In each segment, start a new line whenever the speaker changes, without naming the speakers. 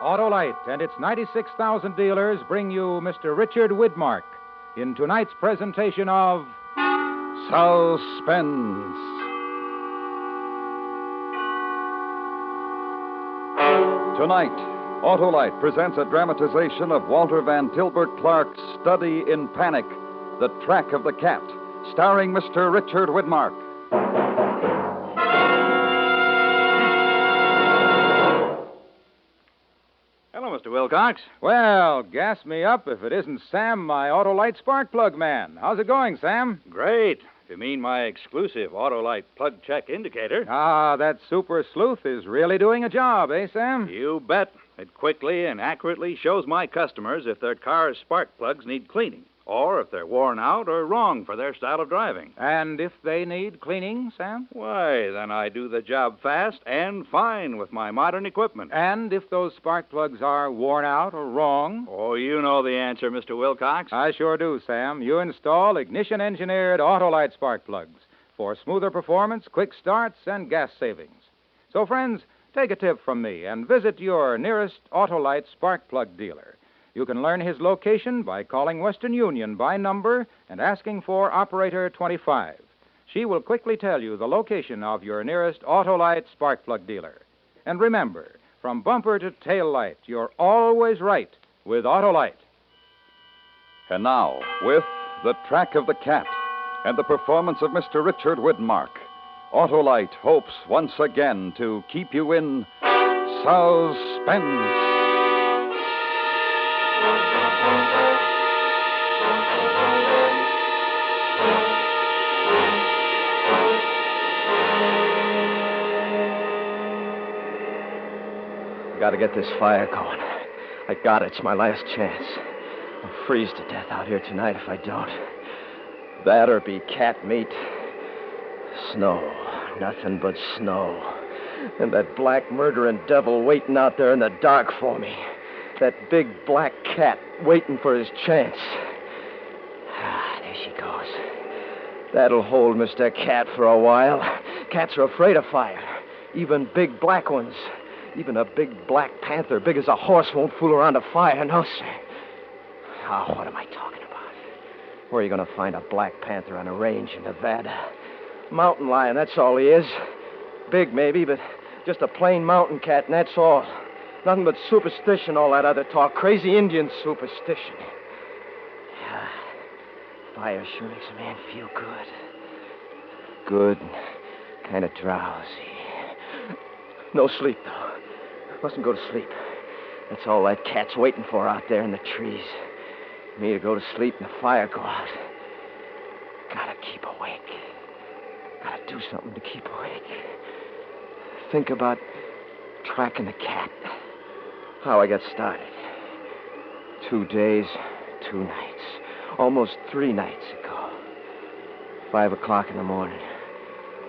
Autolite and its 96,000 dealers bring you Mr. Richard Widmark in tonight's presentation of Suspense.
Tonight, Autolite presents a dramatization of Walter Van Tilburg Clark's Study in Panic, The Track of the Cat, starring Mr. Richard Widmark.
Hello, Mr. Wilcox.
Well, gas me up if it isn't Sam, my Autolite spark plug man. How's it going, Sam?
Great. If you mean my exclusive Autolite plug check indicator.
Ah, that super sleuth is really doing a job, eh, Sam?
You bet. It quickly and accurately shows my customers if their car's spark plugs need cleaning, or if they're worn out or wrong for their style of driving.
And if they need cleaning, Sam?
Why, then I do the job fast and fine with my modern equipment.
And if those spark plugs are worn out or wrong?
Oh, you know the answer, Mr. Wilcox.
I sure do, Sam. You install ignition-engineered Autolite spark plugs for smoother performance, quick starts, and gas savings. So, friends, take a tip from me and visit your nearest Autolite spark plug dealer. You can learn his location by calling Western Union by number and asking for Operator 25. She will quickly tell you the location of your nearest Autolite spark plug dealer. And remember, from bumper to tail light, you're always right with Autolite.
And now, with The Track of the Cat and the performance of Mr. Richard Widmark, Autolite hopes once again to keep you in suspense.
Gotta get this fire going. I got it. It's my last chance. I'll freeze to death out here tonight if I don't. That or be cat meat. Snow. Nothing but snow. And that black murdering devil waiting out there in the dark for me. That big black cat waiting for his chance. Ah, there she goes. That'll hold Mr. Cat for a while. Cats are afraid of fire. Even big black ones. Even a big black panther, big as a horse, won't fool around a fire, no, sir. Oh, what am I talking about? Where are you going to find a black panther on a range in Nevada? Mountain lion, that's all he is. Big, maybe, but just a plain mountain cat, and that's all. Nothing but superstition, all that other talk. Crazy Indian superstition. Yeah, fire sure makes a man feel good. Good, kind of drowsy. No sleep, though. Mustn't go to sleep. That's all that cat's waiting for out there in the trees. Me to go to sleep and the fire go out. Gotta keep awake. Gotta do something to keep awake. Think about tracking the cat. How I got started. 2 days, 2 nights. Almost 3 nights ago. 5 o'clock in the morning.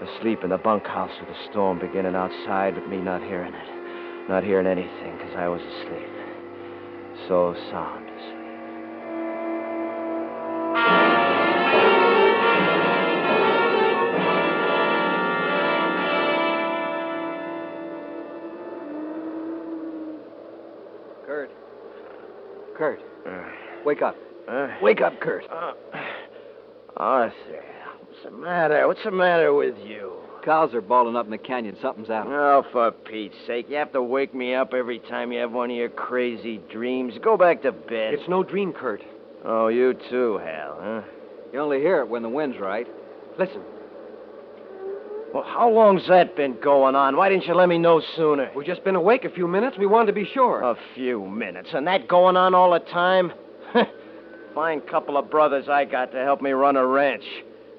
Asleep in the bunkhouse with the storm beginning outside, but me not hearing it. Not hearing anything, because I was asleep. So sound asleep.
Kurt. Wake up. Wake up, Kurt.
Arthur, what's the matter? What's the matter with you?
Cows are balling up in the canyon. Something's out.
Oh, for Pete's sake. You have to wake me up every time you have one of your crazy dreams. Go back to bed.
It's no dream, Kurt.
Oh, you too, Hal, huh?
You only hear it when the wind's right. Listen.
Well, how long's that been going on? Why didn't you let me know sooner?
We've just been awake a few minutes. We wanted to be sure.
A few minutes. And that going on all the time? Fine couple of brothers I got to help me run a ranch.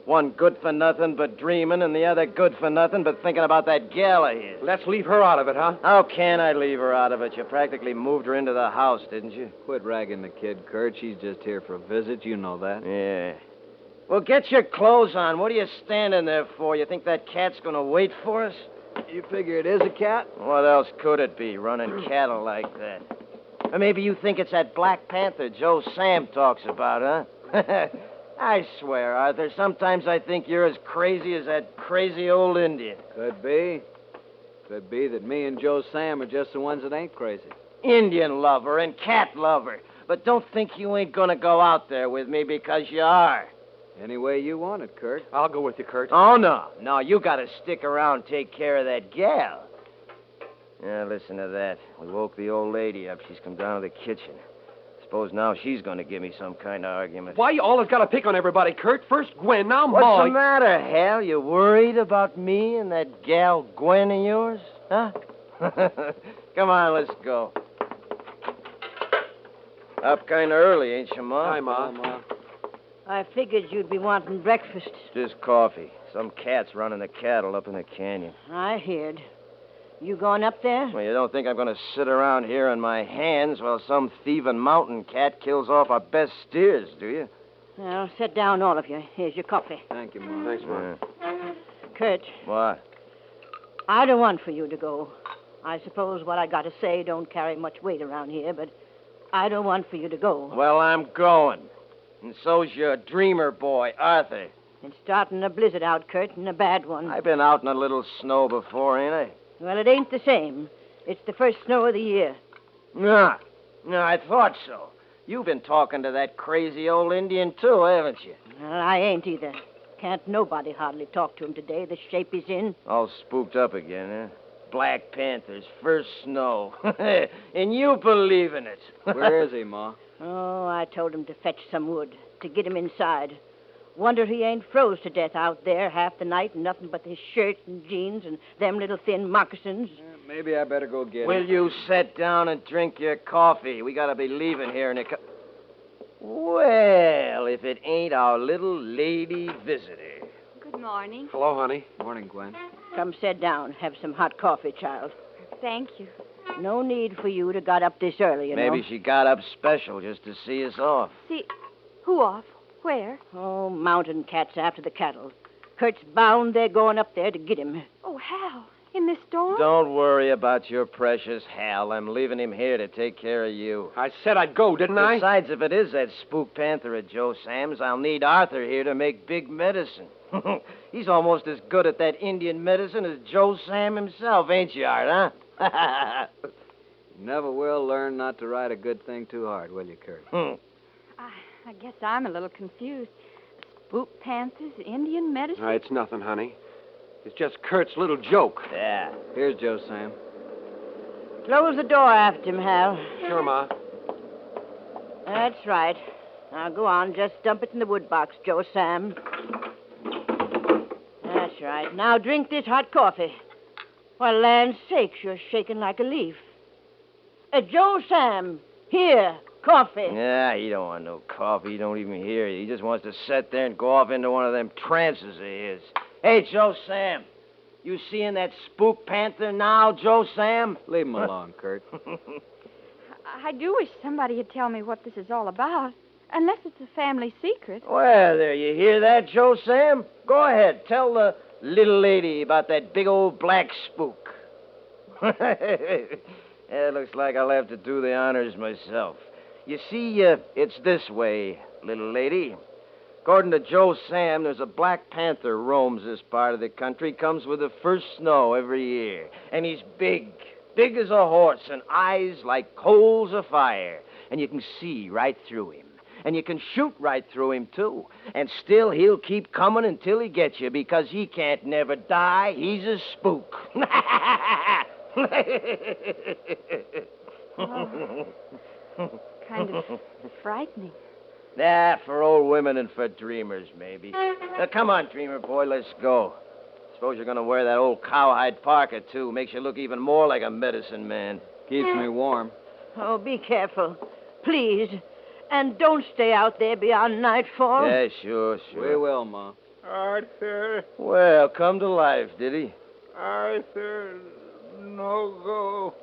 One good for nothing but dreaming, and the other good for nothing but thinking about that gal of his.
Let's leave her out of it, huh?
How can I leave her out of it? You practically moved her into the house, didn't you?
Quit ragging the kid, Kurt. She's just here for a visit. You know that.
Yeah. Well, get your clothes on. What are you standing there for? You think that cat's going to wait for us?
You figure it is a cat?
What else could it be, running cattle like that? Or maybe you think it's that Black Panther Joe Sam talks about, huh? I swear, Arthur, sometimes I think you're as crazy as that crazy old Indian.
Could be. Could be that me and Joe Sam are just the ones that ain't crazy.
Indian lover and cat lover. But don't think you ain't gonna go out there with me because you are.
Any way you want it, Kurt.
I'll go with you, Kurt.
Oh, no. No, you gotta stick around and take care of that gal. Yeah, listen to that. We woke the old lady up. She's come down to the kitchen. Suppose now she's gonna give me some kind of argument.
Why you always gotta pick on everybody, Kurt? First Gwen, now
What's
Ma.
the matter, Hal? You worried about me and that gal Gwen of yours? Huh? Come on, let's go. Up kind of early, ain't you, Ma?
Hi, Ma.
Ma.
I figured you'd be wanting breakfast.
Just coffee. Some cat's running the cattle up in the canyon.
I heard. You going up there?
Well, you don't think I'm going to sit around here on my hands while some thieving mountain cat kills off our best steers, do you?
Well, sit down, all of you. Here's your coffee.
Thank you, Ma.
Thanks, Ma.
Kurt,
What?
I don't want for you to go. I suppose what I got to say don't carry much weight around here, but I don't want for you to go.
Well, I'm going. And so's your dreamer boy, Arthur.
It's starting a blizzard out, Kurt, and a bad one.
I've been out in a little snow before, ain't I?
Well, it ain't the same. It's the first snow of the year.
No, I thought so. You've been talking to that crazy old Indian, too, haven't you?
Well, I ain't either. Can't nobody hardly talk to him today, the shape he's in.
All spooked up again, huh? Black Panther's first snow. And you believe in it.
Where is he, Ma?
Oh, I told him to fetch some wood, to get him inside. Wonder he ain't froze to death out there half the night and nothing but his shirt and jeans and them little thin moccasins.
Maybe I better go get
Will
him.
you sit down and drink your coffee? We gotta be leaving here in a Well, if it ain't our little lady visitor.
Good morning.
Hello, honey.
Morning, Gwen.
Come sit down. Have some hot coffee, child.
Thank you.
No need for you to got up this early, you know.
Maybe she got up special just to see us off.
See, who off? Where?
Oh, mountain cats after the cattle. Kurt's bound they're going up there to get him.
Oh, Hal. In this storm?
Don't worry about your precious Hal. I'm leaving him here to take care of you.
I said I'd go, didn't I?
Besides, if it is that spook panther of Joe Sam's, I'll need Arthur here to make big medicine. He's almost as good at that Indian medicine as Joe Sam himself, ain't you, Art, huh?
Never will learn not to ride a good thing too hard, will you, Kurt?
I guess I'm a little confused. Spook panthers, Indian medicine?
It's nothing, honey. It's just Kurt's little joke.
Yeah.
Here's Joe Sam.
Close the door after him, Hal.
Sure, Ma.
That's right. Now go on, just dump it in the wood box, Joe Sam. That's right. Now drink this hot coffee. Why, land's sakes, you're shaking like a leaf. Joe Sam, here, coffee.
Yeah, he don't want no coffee. He don't even hear you. He just wants to sit there and go off into one of them trances of his. Hey, Joe Sam. You seeing that spook panther now, Joe Sam?
Leave him alone, Kurt.
I do wish somebody would tell me what this is all about. Unless it's a family secret.
Well, there, you hear that, Joe Sam? Go ahead. Tell the little lady about that big old black spook. It looks like I'll have to do the honors myself. You see, it's this way, little lady. According to Joe Sam, there's a black panther roams this part of the country, comes with the first snow every year. And he's big as a horse, and eyes like coals of fire. And you can see right through him. And you can shoot right through him, too. And still, he'll keep coming until he gets you, because he can't never die. He's a spook.
Kind of frightening.
For old women and for dreamers, maybe. Now, come on, dreamer boy, let's go. Suppose you're going to wear that old cowhide parka, too. Makes you look even more like a medicine man.
Keeps me warm.
Oh, be careful. Please. And don't stay out there beyond nightfall.
Yeah, sure.
We will, Ma.
Arthur,
Well, come to life, did he?
Arthur, no go.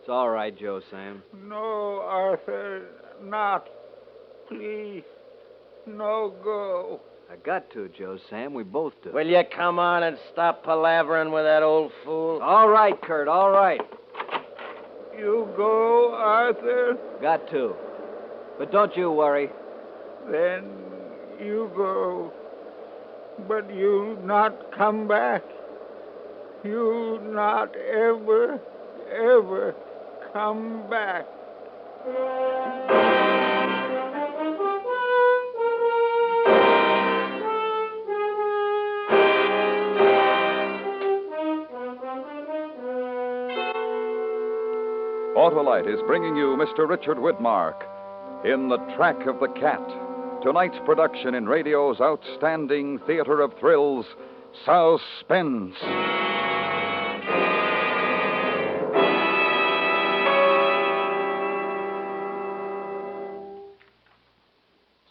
It's all right, Joe Sam.
No, Arthur, not. Please, no go.
I got to, Joe Sam. We both do.
Will you come on and stop palavering with that old fool?
All right, Kurt, all right.
You go, Arthur,
Got to. But don't you worry.
then you go. But you not come back. You not ever
Come back.
Autolite is bringing you Mr. Richard Widmark in The Track of the Cat, tonight's production in radio's outstanding theater of thrills, Suspense.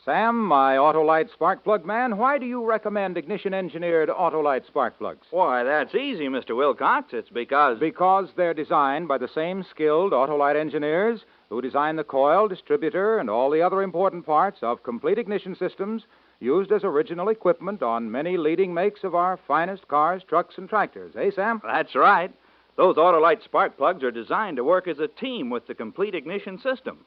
Sam, my Autolite spark plug man, why do you recommend ignition-engineered Autolite spark plugs?
Why, that's easy, Mr. Wilcox. It's because...
Because they're designed by the same skilled Autolite engineers who design the coil, distributor, and all the other important parts of complete ignition systems used as original equipment on many leading makes of our finest cars, trucks, and tractors. Eh, Sam?
That's right. Those Autolite spark plugs are designed to work as a team with the complete ignition system.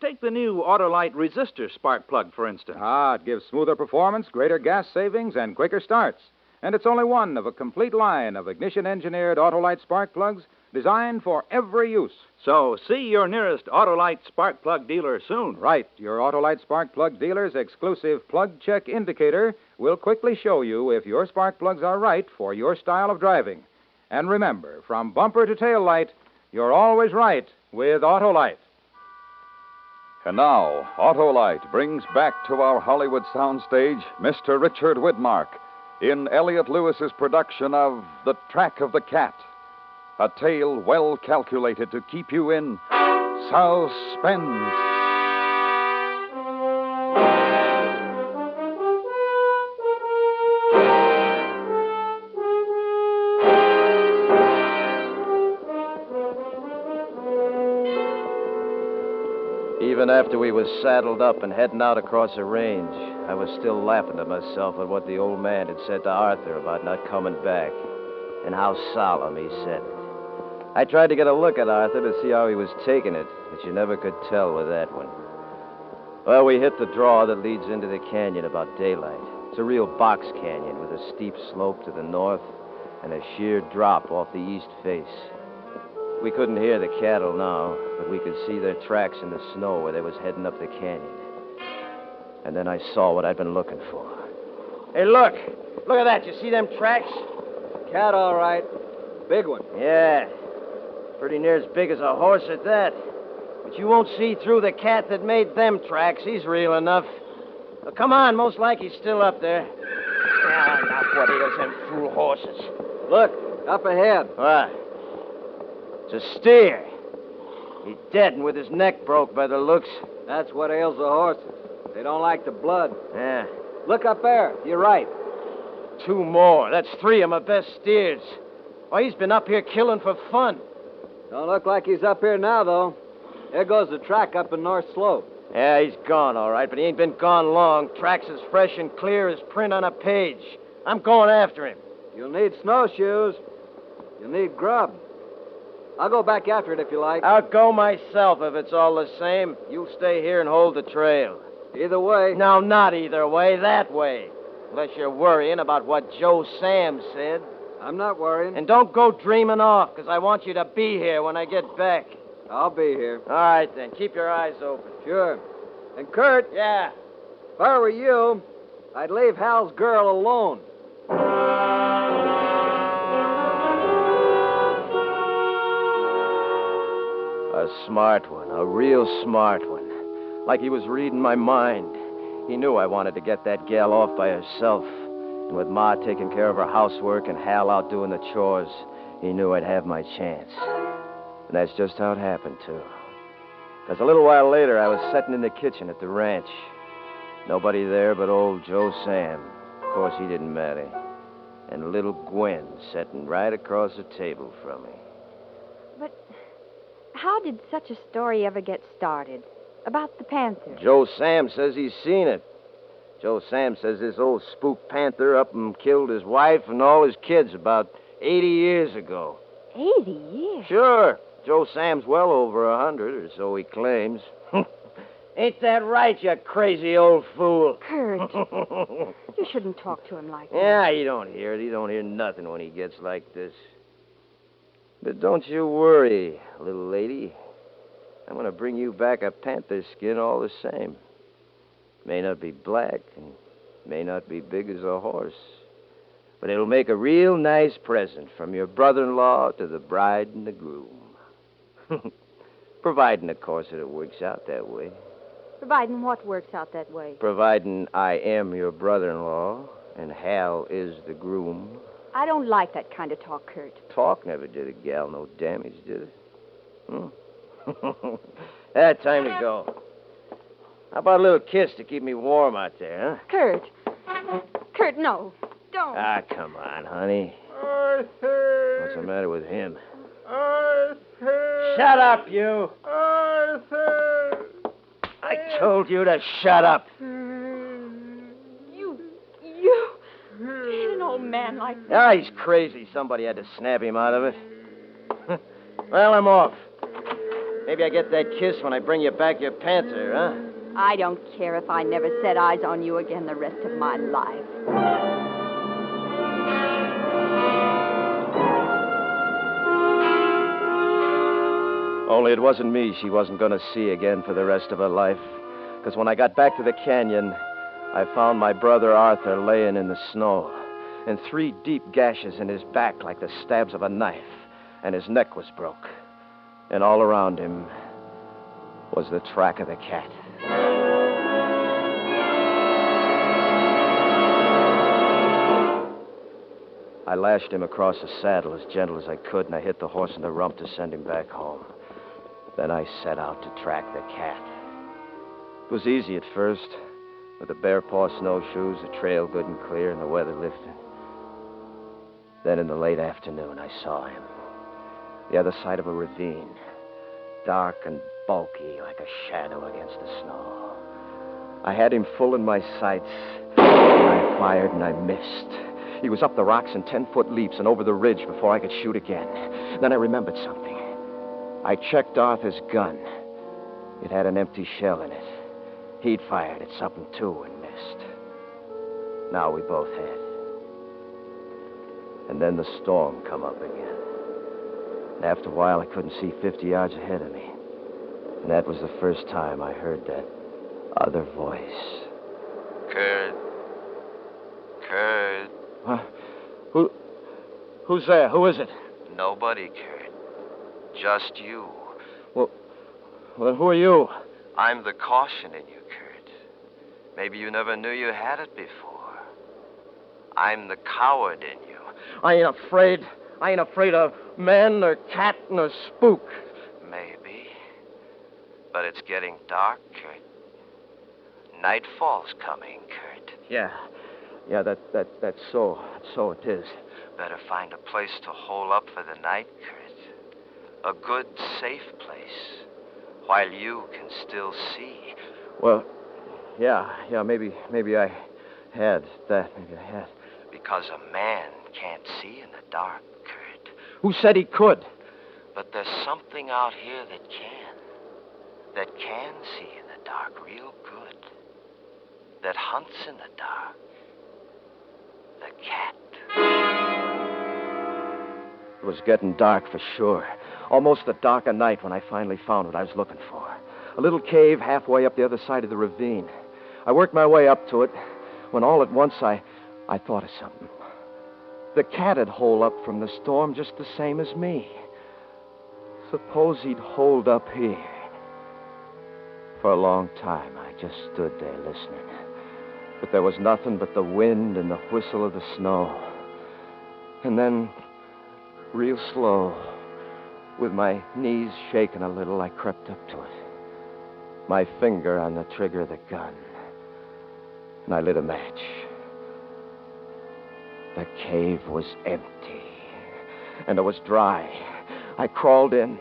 Take the new Autolite resistor spark plug, for instance.
It gives smoother performance, greater gas savings, and quicker starts. And it's only one of a complete line of ignition-engineered Autolite spark plugs designed for every use.
So see your nearest Autolite spark plug dealer soon.
Right. Your Autolite spark plug dealer's exclusive plug check indicator will quickly show you if your spark plugs are right for your style of driving. And remember, from bumper to tail light, you're always right with Autolite.
And now, Autolite brings back to our Hollywood soundstage Mr. Richard Widmark in Elliot Lewis's production of The Track of the Cat, a tale well calculated to keep you in suspense.
Even after we was saddled up and heading out across the range, I was still laughing to myself at what the old man had said to Arthur about not coming back, and how solemn he said it. I tried to get a look at Arthur to see how he was taking it, but you never could tell with that one. Well, we hit the draw that leads into the canyon about daylight. It's a real box canyon with a steep slope to the north and a sheer drop off the east face. We couldn't hear the cattle now, but we could see their tracks in the snow where they was heading up the canyon. And then I saw what I'd been looking for. Hey, look! Look at that. You see them tracks?
Cat, all right. Big one.
Yeah. Pretty near as big as a horse at that. But you won't see through the cat that made them tracks. He's real enough. Well, come on. Most like he's still up there. Not what ails them fool horses.
Look, up ahead.
What? It's a steer. He's dead and with his neck broke by the looks.
That's what ails the horses. They don't like the blood.
Yeah.
Look up there. You're right.
2 more. That's 3 of my best steers. Why, he's been up here killing for fun.
Don't look like he's up here now, though. There goes the track up in North Slope.
Yeah, he's gone, all right, but he ain't been gone long. Track's as fresh and clear as print on a page. I'm going after him.
You'll need snowshoes. You'll need grub. I'll go back after it if you like.
I'll go myself if it's all the same. You stay here and hold the trail.
Either way.
No, not either way. That way. Unless you're worrying about what Joe Sam said.
I'm not worrying.
And don't go dreaming off, because I want you to be here when I get back.
I'll be here.
All right, then. Keep your eyes open.
Sure. And Kurt.
Yeah?
If I were you, I'd leave Hal's girl alone.
A smart one. A real smart one. Like he was reading my mind. He knew I wanted to get that gal off by herself. And with Ma taking care of her housework and Hal out doing the chores, he knew I'd have my chance. And that's just how it happened, too. Because a little while later, I was sitting in the kitchen at the ranch. Nobody there but old Joe Sam. Of course, he didn't matter. And little Gwen sitting right across the table from me.
But how did such a story ever get started? About the panther?
Joe Sam says he's seen it. Joe Sam says this old spook panther up and killed his wife and all his kids about 80 years ago.
80 years?
Sure. Joe Sam's well over 100, or so he claims. Ain't that right, you crazy old fool?
Kurt, you shouldn't talk to him like that.
Yeah, he don't hear it. He don't hear nothing when he gets like this. But don't you worry, little lady. I'm going to bring you back a panther skin all the same. May not be black and may not be big as a horse, but it'll make a real nice present from your brother-in-law to the bride and the groom. Providing, of course, that it works out that way.
Providing what works out that way?
Providing I am your brother-in-law and Hal is the groom.
I don't like that kind of talk, Kurt.
Talk never did a gal no damage, did it? Time to go. How about a little kiss to keep me warm out there, huh?
Kurt. Kurt, no. Don't.
Ah, come on, honey. Arthur. What's the matter with him? Arthur. Shut up, you. Arthur. I told you to shut up.
You hit an old man like that.
Ah, he's crazy. Somebody had to snap him out of it. Well, I'm off. Maybe I get that kiss when I bring you back your panther, huh?
I don't care if I never set eyes on you again the rest of my life.
Only it wasn't me she wasn't going to see again for the rest of her life. Because when I got back to the canyon, I found my brother Arthur laying in the snow, and 3 deep gashes in his back like the stabs of a knife, and his neck was broke. And all around him was the track of the cat. I lashed him across the saddle as gentle as I could, and I hit the horse in the rump to send him back home. Then I set out to track the cat. It was easy at first, with the bare paw snowshoes, the trail good and clear, and the weather lifting. Then in the late afternoon, I saw him. The other side of a ravine, dark and bulky like a shadow against the snow. I had him full in my sights, and I fired and I missed. He was up the rocks in 10-foot leaps and over the ridge before I could shoot again. Then I remembered something. I checked Arthur's gun. It had an empty shell in it. He'd fired at something, too, and missed. Now we both had. And then the storm come up again. And after a while, I couldn't see 50 yards ahead of me. And that was the first time I heard that other voice.
Kurt. Kurt.
Huh? Who's there? Who is it?
Nobody, Kurt. Just you.
Well, then who are you?
I'm the caution in you, Kurt. Maybe you never knew you had it before. I'm the coward in you.
I ain't afraid. I ain't afraid of man or cat nor spook.
Maybe. But it's getting dark, Kurt. Nightfall's coming, Kurt.
Yeah, that's so. So it is.
Better find a place to hole up for the night, Kurt. A good, safe place. While you can still see.
Well, yeah, maybe I had that. Maybe I had.
Because a man can't see in the dark, Kurt.
Who said he could?
But there's something out here that can. That can see in the dark real good. That hunts in the dark. The cat.
It was getting dark for sure. Almost the dark of night when I finally found what I was looking for. A little cave halfway up the other side of the ravine. I worked my way up to it when all at once I thought of something. The cat had holed up from the storm just the same as me. Suppose he'd holed up here. For a long time, I just stood there listening. But there was nothing but the wind and the whistle of the snow. And then, real slow, with my knees shaking a little, I crept up to it. My finger on the trigger of the gun. And I lit a match. The cave was empty. And it was dry. I crawled in.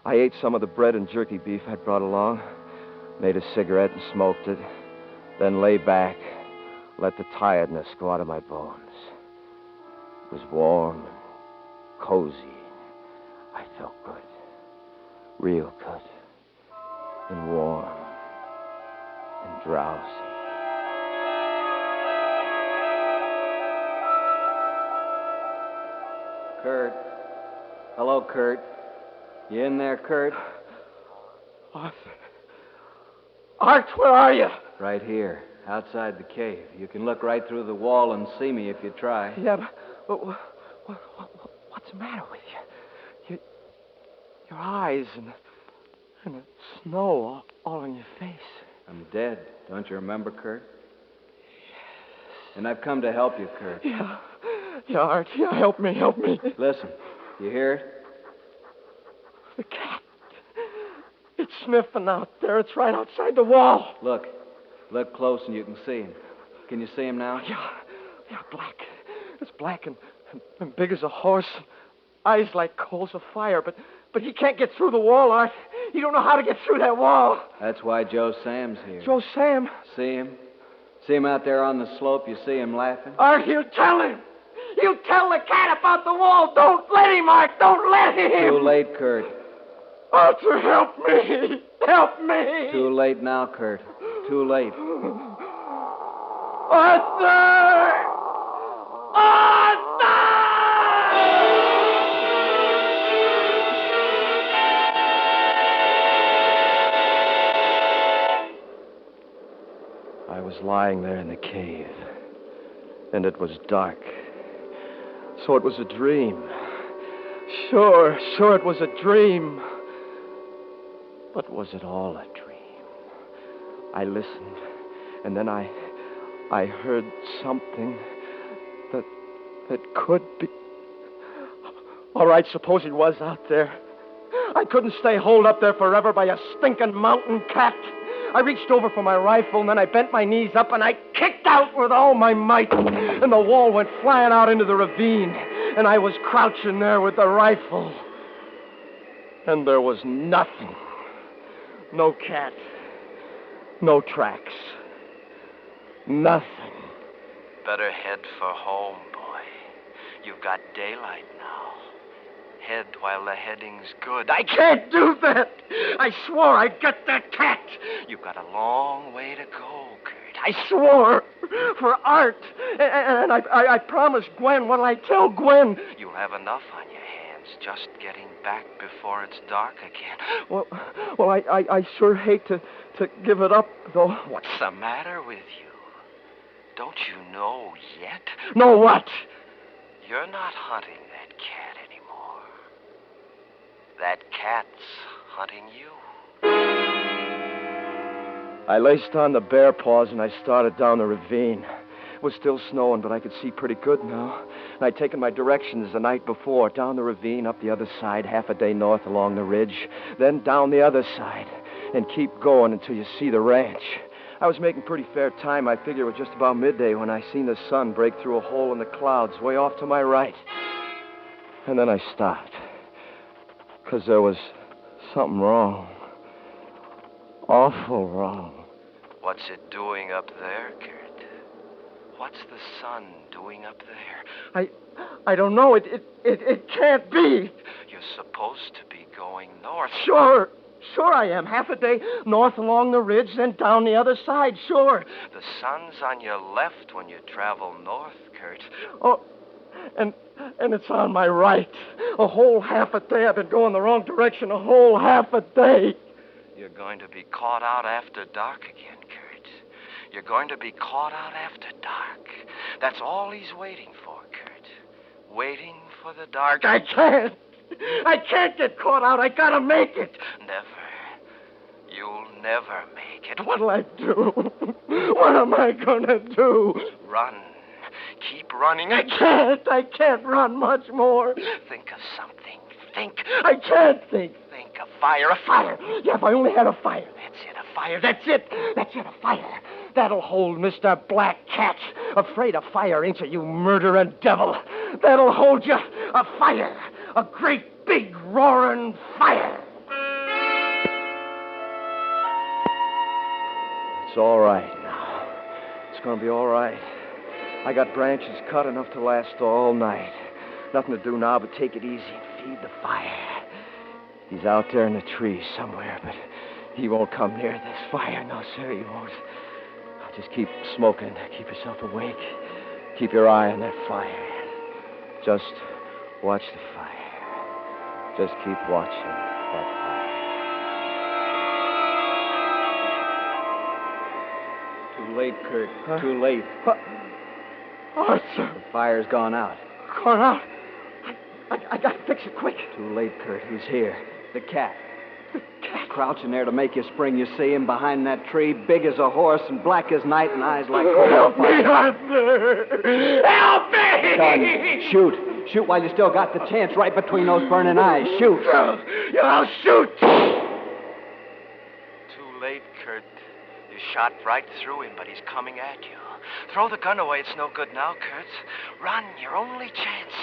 I ate some of the bread and jerky beef I'd brought along. Made a cigarette and smoked it. Then lay back. Let the tiredness go out of my bones. It was warm and cozy. I felt good. Real good. And warm. And drowsy.
Kurt, Hello, Kurt. You in there, Kurt?
Art, where are you?
Right here, outside the cave. You can look right through the wall and see me if you try.
Yeah, but what's the matter with you? Your eyes and the snow all on your face.
I'm dead. Don't you remember, Kurt? And I've come to help you, Kurt.
Yeah, Art. Yeah, help me.
Listen, you hear it?
The cat. It's sniffing out there. It's right outside the wall.
Look close and you can see him. Can you see him now?
Yeah, black. It's black and big as a horse. Eyes like coals of fire, but he can't get through the wall, Art. He don't know how to get through that wall.
That's why Joe Sam's here.
Joe Sam?
See him? See him out there on the slope? You see him laughing?
Art, he'll tell him. He'll tell the cat about the wall. Don't let him, Art. Don't let him.
Too late, Kurt.
Arthur, help me. Help me.
Too late now, Kurt. Too late.
Arthur! Arthur! I was lying there in the cave, and it was dark. So it was a dream. Sure, it was a dream. But was it all a dream? I listened, and then I heard something that could be... All right, suppose he was out there. I couldn't stay holed up there forever by a stinking mountain cat. I reached over for my rifle, and then I bent my knees up, and I kicked out with all my might. And the wall went flying out into the ravine, and I was crouching there with the rifle. And there was nothing. No cat. No tracks. Nothing.
Better head for home, boy. You've got daylight now. Head while the heading's good.
I can't do that. I swore I'd get that cat.
You've got a long way to go, Kurt.
I swore for Art. And I promised Gwen. What'll I tell Gwen?
You'll have enough on your hands just getting back before it's dark again.
Well, I sure hate to give it up, though.
What's the matter with you? Don't you know yet?
Know what?
You're not hunting that cat anymore. That cat's hunting you.
I laced on the bear paws and I started down the ravine. It was still snowing, but I could see pretty good now. And I'd taken my directions the night before, down the ravine, up the other side, half a day north along the ridge, then down the other side, and keep going until you see the ranch. I was making pretty fair time. I figured it was just about midday when I seen the sun break through a hole in the clouds way off to my right. And then I stopped, because there was something wrong. Awful wrong.
What's it doing up there, Kurt? What's the sun doing up there?
I don't know. It can't be.
You're supposed to be going north.
Sure I am. Half a day north along the ridge, then down the other side, sure.
The sun's on your left when you travel north, Kurt.
Oh, and it's on my right. A whole half a day I've been going the wrong direction. A whole half a day.
You're going to be caught out after dark again, Kurt. You're going to be caught out after dark. That's all he's waiting for, Kurt. Waiting for the dark.
I can't get caught out. I gotta make it.
Never. You'll never make it.
What'll I do? What am I gonna do?
Run. Keep running.
I can't run much more.
Think of something. Think.
I can't think.
Think of fire. A fire.
Yeah, if I only had a fire.
That's it, a fire.
That's it, a fire. That'll hold Mr. Black Cat. Afraid of fire, ain't you, you murdering devil? That'll hold you. A fire. A great, big, roaring fire. It's all right now. It's gonna be all right. I got branches cut enough to last all night. Nothing to do now but take it easy and feed the fire. He's out there in the trees somewhere, but he won't come near this fire. No, sir, he won't. I'll just keep smoking. Keep yourself awake. Keep your eye on that fire. Just watch the fire. Just keep watching.
Too late, Kurt. Too late.
Arthur!
The fire's gone out.
Gone out. I gotta fix it quick.
Too late, Kurt. He's here. The cat. Crouching there to make you spring. You see him behind that tree, big as a horse and black as night and eyes like coal.
Help me, Arthur! Help me!
Son, shoot. Shoot while you still got the chance right between those burning eyes. Shoot.
I'll shoot!
Too late, Kurt. You shot right through him, but he's coming at you. Throw the gun away. It's no good now, Kurt. Run, your only chance.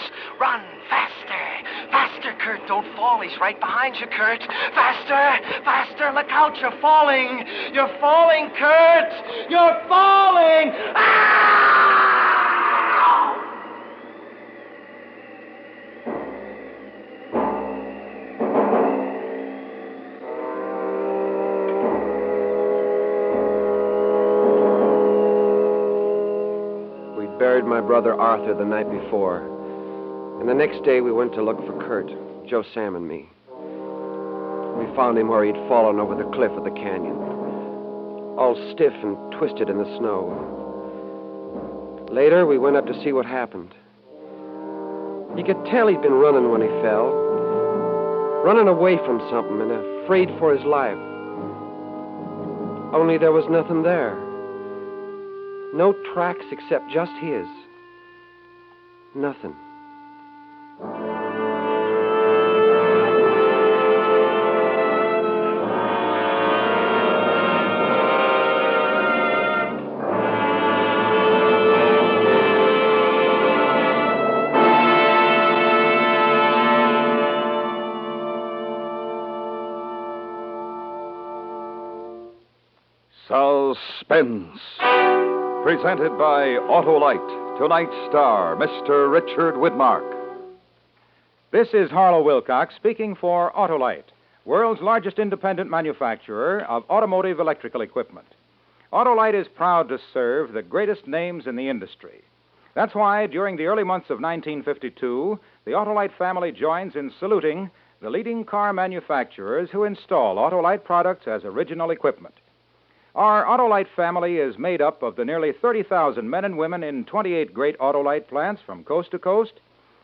Run, faster. Faster, Kurt. Don't fall. He's right behind you, Kurt. Faster, faster. Look out, you're falling. You're falling, Kurt. You're falling. Ah!
Buried my brother Arthur the night before. And the next day we went to look for Kurt, Joe Sam and me. We found him where he'd fallen over the cliff of the canyon, all stiff and twisted in the snow. Later, we went up to see what happened. You could tell he'd been running when he fell, running away from something and afraid for his life. Only there was nothing there. No tracks except just his. Nothing.
Suspense. Presented by Autolite. Tonight's star, Mr. Richard Widmark.
This is Harlow Wilcox speaking for Autolite, world's largest independent manufacturer of automotive electrical equipment. Autolite is proud to serve the greatest names in the industry. That's why, during the early months of 1952, the Autolite family joins in saluting the leading car manufacturers who install Autolite products as original equipment. Our Autolite family is made up of the nearly 30,000 men and women in 28 great Autolite plants from coast to coast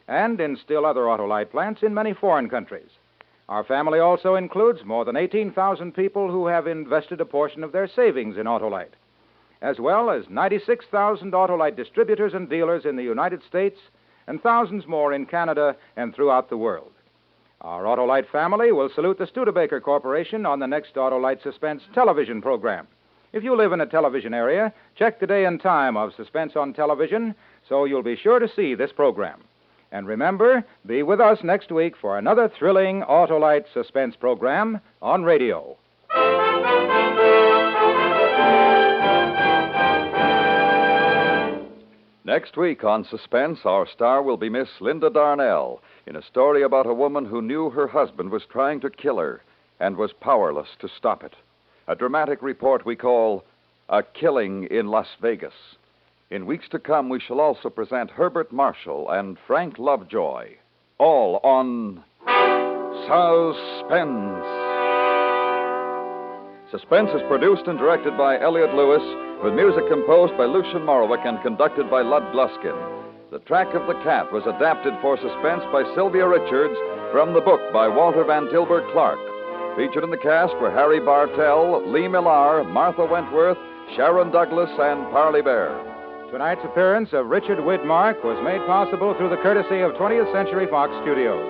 and in still other Autolite plants in many foreign countries. Our family also includes more than 18,000 people who have invested a portion of their savings in Autolite, as well as 96,000 Autolite distributors and dealers in the United States and thousands more in Canada and throughout the world. Our Autolite family will salute the Studebaker Corporation on the next Autolite Suspense television program. If you live in a television area, check the day and time of Suspense on television so you'll be sure to see this program. And remember, be with us next week for another thrilling Autolite Suspense program on radio.
Next week on Suspense, our star will be Miss Linda Darnell in a story about a woman who knew her husband was trying to kill her and was powerless to stop it. A dramatic report we call A Killing in Las Vegas. In weeks to come, we shall also present Herbert Marshall and Frank Lovejoy, all on Suspense. Suspense is produced and directed by Elliot Lewis, with music composed by Lucian Morowick and conducted by Lud Gluskin. The Track of the Cat was adapted for Suspense by Sylvia Richards from the book by Walter Van Tilburg Clark. Featured in the cast were Harry Bartell, Lee Millar, Martha Wentworth, Sharon Douglas, and Parley Bear.
Tonight's appearance of Richard Widmark was made possible through the courtesy of 20th Century Fox Studios.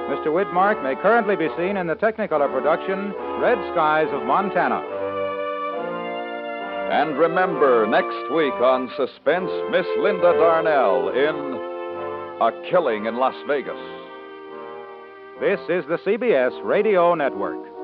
Mr. Widmark may currently be seen in the Technicolor production Red Skies of Montana.
And remember, next week on Suspense, Miss Linda Darnell in A Killing in Las Vegas.
This is the CBS Radio Network.